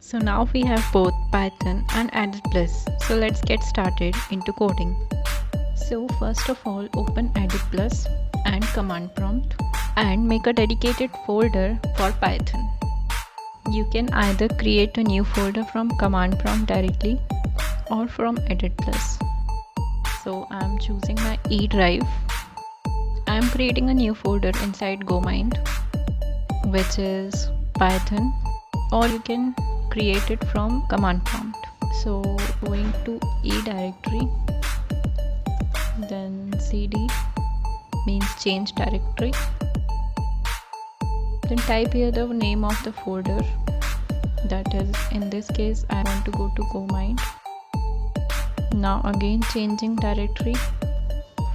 So now we have both Python and Edit Plus. So let's get started into coding. So first of all, open Edit Plus and command prompt and make a dedicated folder for Python. You can either create a new folder from command prompt directly or from Edit Plus. So I'm choosing my E drive. I'm creating a new folder inside GoMind, which is Python, or you can create it from command prompt. So going to E directory, then cd means change directory, then type here the name of the folder, that is in this case I want to go to GoMind. Now again changing directory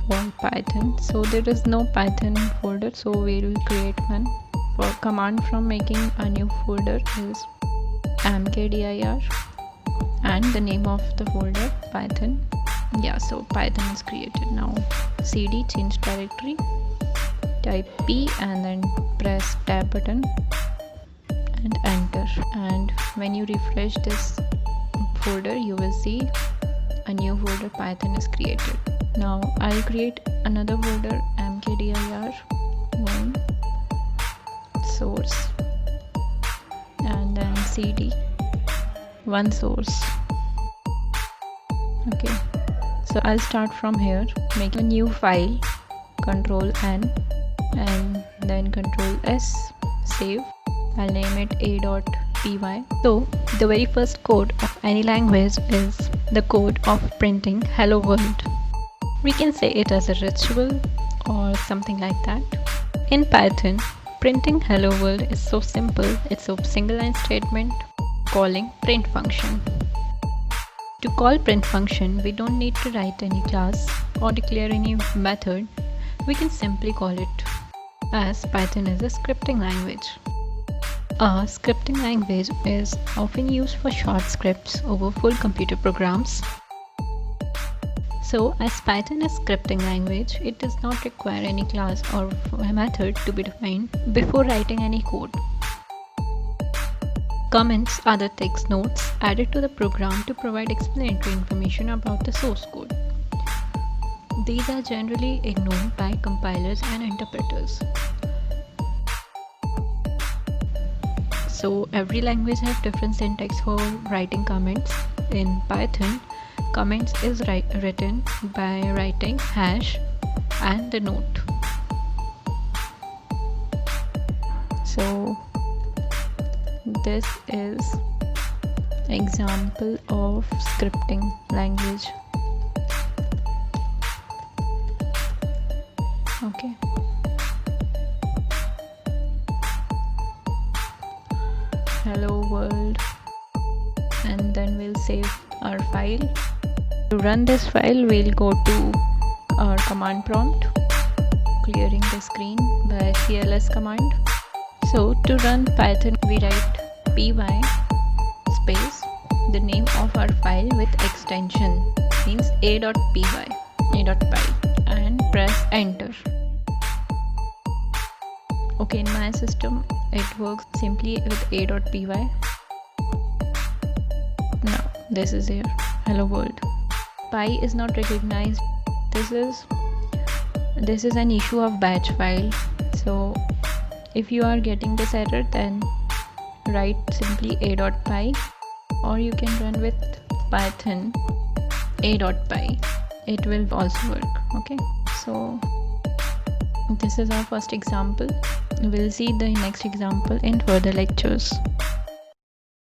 for Python, so there is no Python folder, so we will create one. For command from making a new folder is mkdir and the name of the folder Python. Yeah, so Python is created. Now cd change directory, type p and then press tab button and enter, and when you refresh this folder you will see a new folder Python is created. Now I'll create another folder mkdir 1 source and then cd 1 source. Okay, so I'll start from here, make a new file, Control N and then Control S, save. I'll name it a.py. So the very first code of any language is the code of printing hello world. We can say it as a ritual or something like that. In Python, printing hello world is so simple. It's a single line statement calling print function. To call print function, we don't need to write any class or declare any method. We can simply call it, as Python is a scripting language. A scripting language is often used for short scripts over full computer programs. So as Python is scripting language, it does not require any class or method to be defined before writing any code. Comments are the text notes added to the program to provide explanatory information about the source code. These are generally ignored by compilers and interpreters. So every language has different syntax for writing comments. In Python, comments is written by writing hash and the note. So this is example of scripting language. Okay. Hello world, and then we'll save our file. To run this file, we'll go to our command prompt, clearing the screen by cls command. So to run Python, we write py space the name of our file with extension, means a.py, and press enter. Okay, in my system it works simply with a.py. Now this is here, hello world. Py is not recognized. This is an issue of batch file. So if you are getting this error, then write simply a.py, or you can run with Python a.py. It will also work. Okay, so this is our first example. We'll see the next example in further lectures.